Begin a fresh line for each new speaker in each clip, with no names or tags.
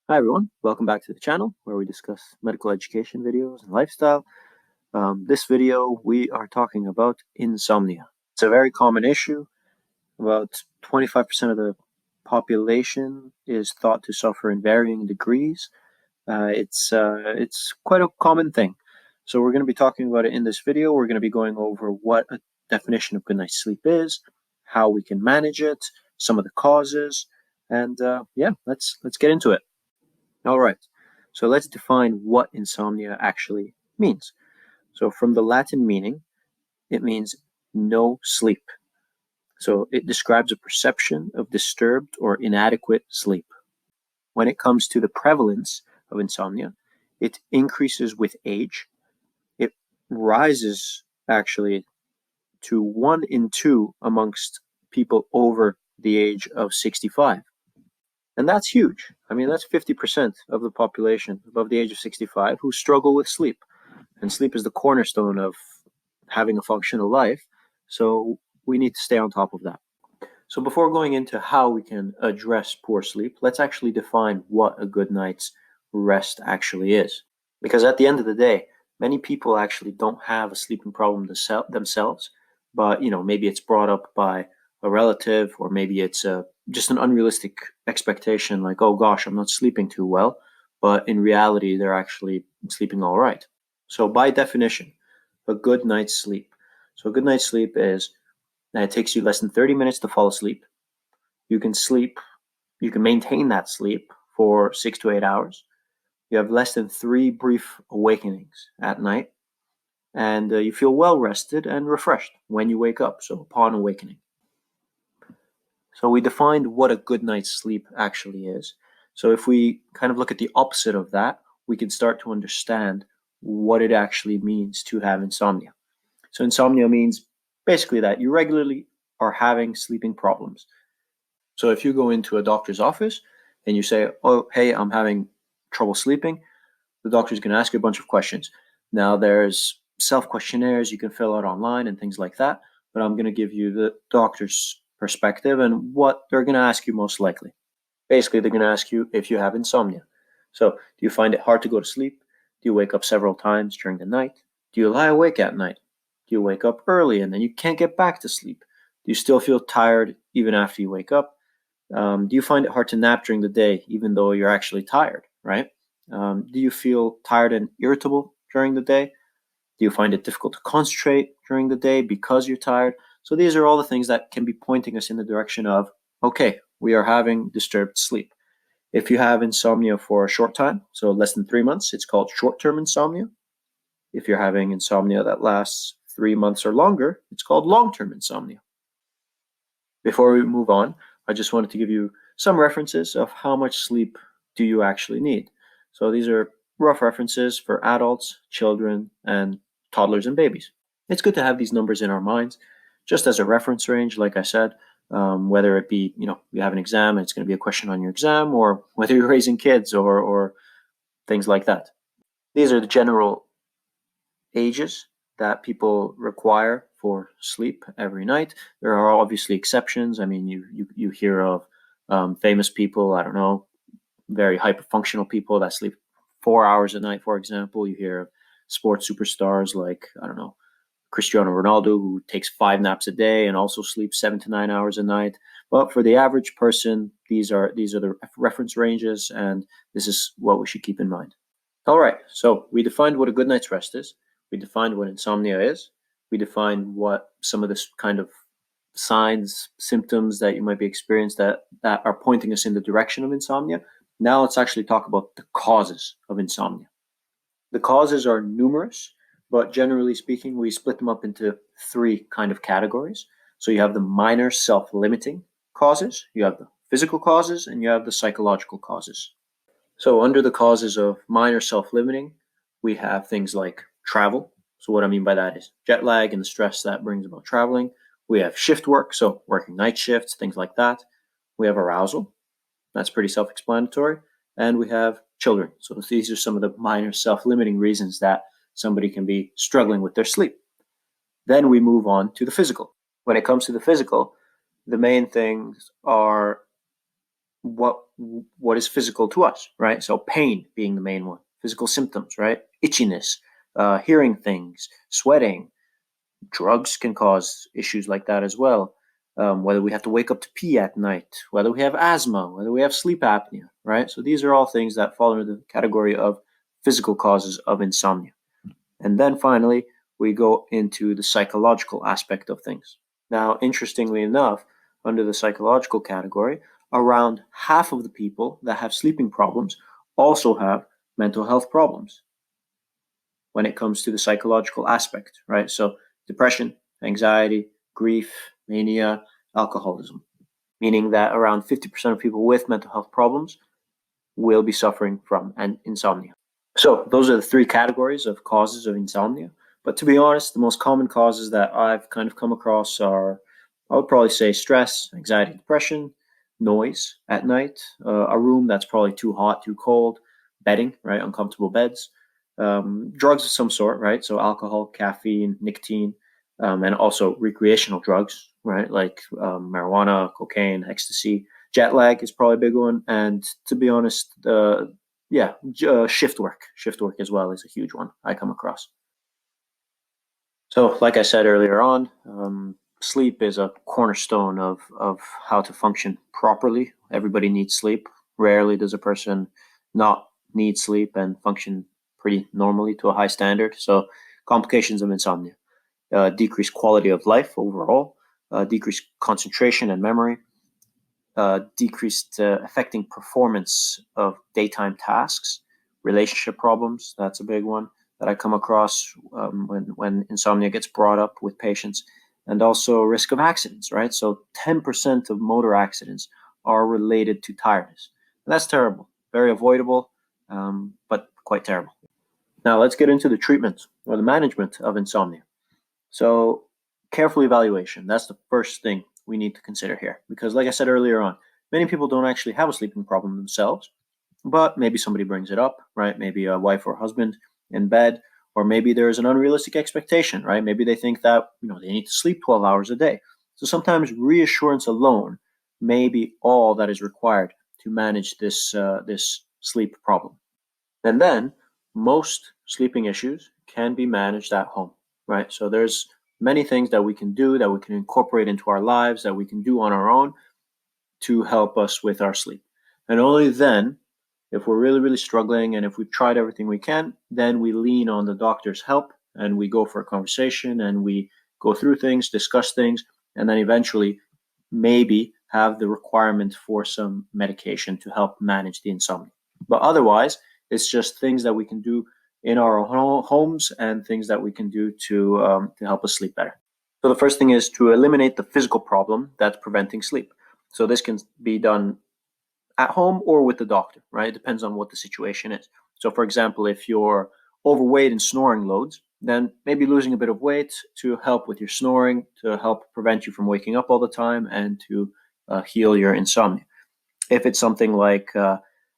Hi everyone, welcome back to the channel where we discuss medical education videos and lifestyle. This video we are talking about insomnia. It's a very common issue. About 25% of the population is thought to suffer in varying degrees. It's quite a common thing. So we're going to be talking about it in this video. We're going to be going over what a definition of good night's sleep is, how we can manage it, some of the causes, and yeah, let's get into it. All right, so let's define what insomnia actually means. So, from the Latin meaning, it means no sleep. So, it describes a perception of disturbed or inadequate sleep. When it comes to the prevalence of insomnia, it increases with age. It rises actually to 1 in 2 amongst people over the age of 65. And that's huge. I mean, that's 50% of the population above the age of 65 who struggle with sleep. And sleep is the cornerstone of having a functional life. So we need to stay on top of that. So before going into how we can address poor sleep, let's actually define what a good night's rest actually is. Because at the end of the day, many people actually don't have a sleeping problem themselves, but maybe it's brought up by a relative, or maybe it's just an unrealistic expectation, like, oh gosh, I'm not sleeping too well, but in reality, they're actually sleeping all right. So by definition, a good night's sleep. So a good night's sleep is that it takes you less than 30 minutes to fall asleep. You can maintain that sleep for 6 to 8 hours. You have less than 3 brief awakenings at night, and you feel well rested and refreshed when you wake up, so upon awakening. So we defined what a good night's sleep actually is. So if we kind of look at the opposite of that, we can start to understand what it actually means to have insomnia. So insomnia means basically that you regularly are having sleeping problems. So if you go into a doctor's office and you say, oh, hey, I'm having trouble sleeping, the doctor's going to ask you a bunch of questions. Now, there's self-questionnaires you can fill out online and things like that, but I'm going to give you the doctor's perspective and what they're going to ask you most likely. Basically, they're going to ask you if you have insomnia. So, do you find it hard to go to sleep? Do you wake up several times during the night? Do you lie awake at night? Do you wake up early and then you can't get back to sleep? Do you still feel tired even after you wake up? Do you find it hard to nap during the day even though you're actually tired, right? Do you feel tired and irritable during the day? Do you find it difficult to concentrate during the day because you're tired? So these are all the things that can be pointing us in the direction of, okay, we are having disturbed sleep. If you have insomnia for a short time, so less than 3 months, it's called short-term insomnia. If you're having insomnia that lasts 3 months or longer, it's called long-term insomnia. Before we move on, I just wanted to give you some references of how much sleep do you actually need. So these are rough references for adults, children, and toddlers and babies. It's good to have these numbers in our minds, just as a reference range, like I said, whether it be, you have an exam and it's going to be a question on your exam, or whether you're raising kids or things like that. These are the general ages that people require for sleep every night. There are obviously exceptions. I mean, you hear of famous people, I don't know, very hyper-functional people that sleep 4 hours a night, for example. You hear of sports superstars like, I don't know, Cristiano Ronaldo, who takes 5 naps a day and also sleeps 7 to 9 hours a night. But for the average person, these are the reference ranges, and this is what we should keep in mind. All right, so we defined what a good night's rest is. We defined what insomnia is. We defined what some of this kind of signs, symptoms that you might be experiencing that are pointing us in the direction of insomnia. Now let's actually talk about the causes of insomnia. The causes are numerous, but generally speaking, we split them up into 3 kind of categories. So you have the minor self-limiting causes, you have the physical causes, and you have the psychological causes. So under the causes of minor self-limiting, we have things like travel. So what I mean by that is jet lag and the stress that brings about traveling. We have shift work, so working night shifts, things like that. We have arousal. That's pretty self-explanatory. And we have children. So these are some of the minor self-limiting reasons that somebody can be struggling with their sleep. Then we move on to the physical. When it comes to the physical, the main things are what is physical to us, right? So pain being the main one, physical symptoms, right? Itchiness, hearing things, sweating. Drugs can cause issues like that as well. Whether we have to wake up to pee at night, whether we have asthma, whether we have sleep apnea, right? So these are all things that fall under the category of physical causes of insomnia. And then finally, we go into the psychological aspect of things. Now, interestingly enough, under the psychological category, around half of the people that have sleeping problems also have mental health problems when it comes to the psychological aspect, right? So, depression, anxiety, grief, mania, alcoholism, meaning that around 50% of people with mental health problems will be suffering from an insomnia. So those are the three categories of causes of insomnia. But to be honest, the most common causes that I've kind of come across are, I would probably say, stress, anxiety, depression, noise at night, a room that's probably too hot, too cold, bedding, right, uncomfortable beds, drugs of some sort, right, so alcohol, caffeine, nicotine, and also recreational drugs, right, like marijuana, cocaine, ecstasy. Jet lag is probably a big one, and to be honest, yeah, shift work. Shift work as well is a huge one I come across. So, like I said earlier on, sleep is a cornerstone of how to function properly. Everybody needs sleep. Rarely does a person not need sleep and function pretty normally to a high standard. So, complications of insomnia, decreased quality of life overall, decreased concentration and memory, decreased affecting performance of daytime tasks, relationship problems. That's a big one that I come across when insomnia gets brought up with patients, and also risk of accidents. Right, so 10% of motor accidents are related to tiredness. And that's terrible, very avoidable, but quite terrible. Now let's get into the treatment or the management of insomnia. So, careful evaluation. That's the first thing we need to consider here. Because, like I said earlier on, many people don't actually have a sleeping problem themselves, but maybe somebody brings it up, right? Maybe a wife or husband in bed, or maybe there's an unrealistic expectation, right? Maybe they think that, they need to sleep 12 hours a day. So, sometimes reassurance alone may be all that is required to manage this sleep problem. And then most sleeping issues can be managed at home, right? So there's many things that we can do, that we can incorporate into our lives, that we can do on our own to help us with our sleep. And only then, if we're really, really struggling and if we've tried everything we can, then we lean on the doctor's help and we go for a conversation and we go through things, discuss things, and then eventually maybe have the requirement for some medication to help manage the insomnia. But otherwise, it's just things that we can do in our homes and things that we can do to help us sleep better. So the first thing is to eliminate the physical problem that's preventing sleep. So this can be done at home or with the doctor, right? It depends on what the situation is. So for example, if you're overweight and snoring loads, then maybe losing a bit of weight to help with your snoring, to help prevent you from waking up all the time and to heal your insomnia. If it's something like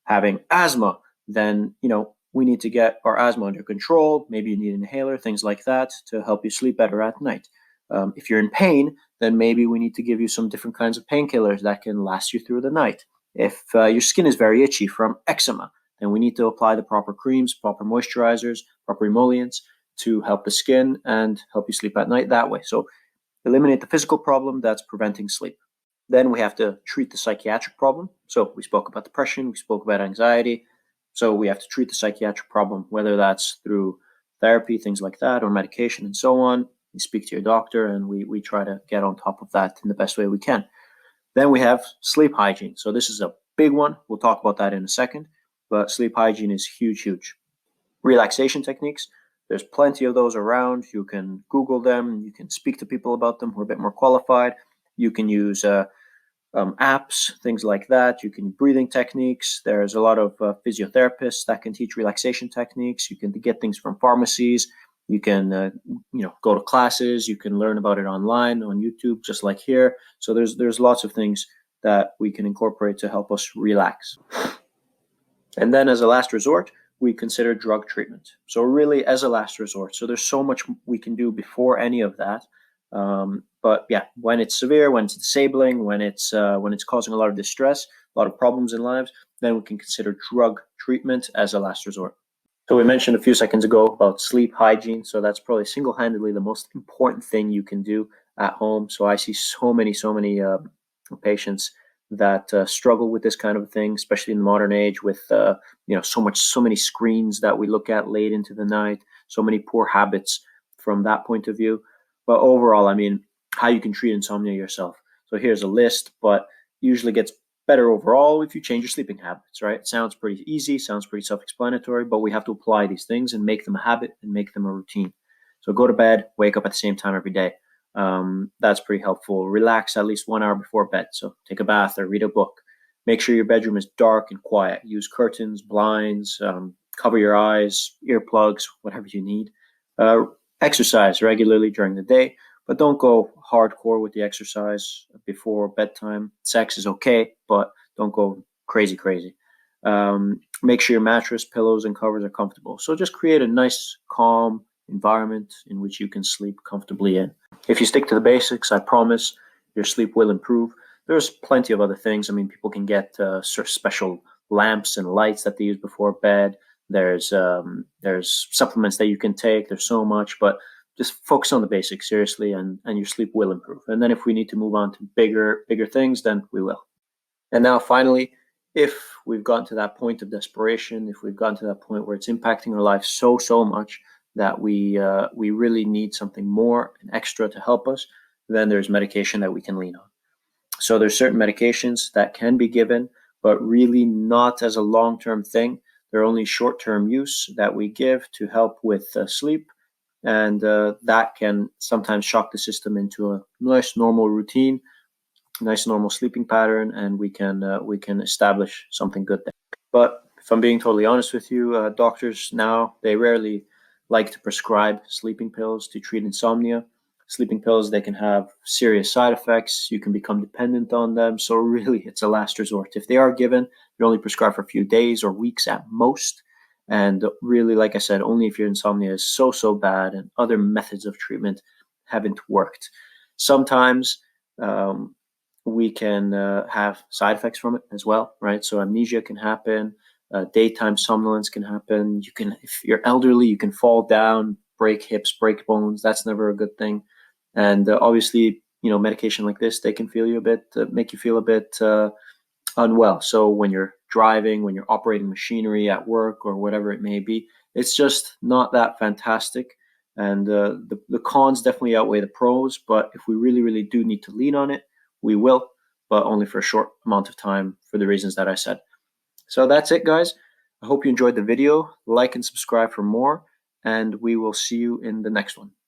having asthma, then we need to get our asthma under control. Maybe you need an inhaler, things like that, to help you sleep better at night. If you're in pain, then maybe we need to give you some different kinds of painkillers that can last you through the night. If your skin is very itchy from eczema, then we need to apply the proper creams, proper moisturizers, proper emollients to help the skin and help you sleep at night that way. So eliminate the physical problem that's preventing sleep. Then we have to treat the psychiatric problem. So we spoke about depression, we spoke about anxiety. So we have to treat the psychiatric problem, whether that's through therapy, things like that, or medication and so on. You speak to your doctor and we try to get on top of that in the best way we can. Then we have sleep hygiene. So this is a big one. We'll talk about that in a second. But sleep hygiene is huge, huge. Relaxation techniques. There's plenty of those around. You can Google them. You can speak to people about them who are a bit more qualified. You can use apps, things like that. You can breathing techniques. There's a lot of physiotherapists that can teach relaxation techniques. You can get things from pharmacies. You can go to classes. You can learn about it online on YouTube, just like here. So there's lots of things that we can incorporate to help us relax. And then as a last resort, we consider drug treatment. So really as a last resort. So there's so much we can do before any of that. But yeah, when it's severe, when it's disabling, when it's causing a lot of distress, a lot of problems in lives, then we can consider drug treatment as a last resort. So we mentioned a few seconds ago about sleep hygiene. So that's probably single-handedly the most important thing you can do at home. So I see so many patients that struggle with this kind of thing, especially in the modern age with so many screens that we look at late into the night, so many poor habits from that point of view. But overall, I mean, how you can treat insomnia yourself. So here's a list, but usually gets better overall if you change your sleeping habits, right? It sounds pretty easy, sounds pretty self-explanatory, but we have to apply these things and make them a habit and make them a routine. So go to bed, wake up at the same time every day. That's pretty helpful. Relax at least 1 hour before bed. So take a bath or read a book. Make sure your bedroom is dark and quiet. Use curtains, blinds, cover your eyes, earplugs, whatever you need. Exercise regularly during the day, but don't go hardcore with the exercise before bedtime. Sex is okay, but don't go crazy. Make sure your mattress, pillows, and covers are comfortable. So just create a nice, calm environment in which you can sleep comfortably in. If you stick to the basics, I promise your sleep will improve. There's plenty of other things. I mean, people can get sort of special lamps and lights that they use before bed. There's supplements that you can take. There's so much, but just focus on the basics seriously, and your sleep will improve. And then if we need to move on to bigger things, then we will. And now finally, if we've gotten to that point of desperation, if we've gotten to that point where it's impacting our life so much that we really need something more and extra to help us, then there's medication that we can lean on. So there's certain medications that can be given, but really not as a long-term thing. They're only short-term use that we give to help with sleep, and that can sometimes shock the system into a nice normal routine, nice normal sleeping pattern, and we can establish something good there. But if I'm being totally honest with you, doctors now, they rarely like to prescribe sleeping pills to treat insomnia. Sleeping pills, they can have serious side effects. You can become dependent on them. So really, it's a last resort. If they are given, they're only prescribed for a few days or weeks at most. And really, like I said, only if your insomnia is so bad and other methods of treatment haven't worked. Sometimes we can have side effects from it as well, right? So amnesia can happen. Daytime somnolence can happen. You can, if you're elderly, you can fall down, break hips, break bones. That's never a good thing. And obviously, medication like this, they can make you feel a bit unwell. So when you're driving, when you're operating machinery at work or whatever it may be, it's just not that fantastic. And the cons definitely outweigh the pros. But if we really do need to lean on it, we will, but only for a short amount of time for the reasons that I said. So that's it, guys. I hope you enjoyed the video. Like and subscribe for more, and we will see you in the next one.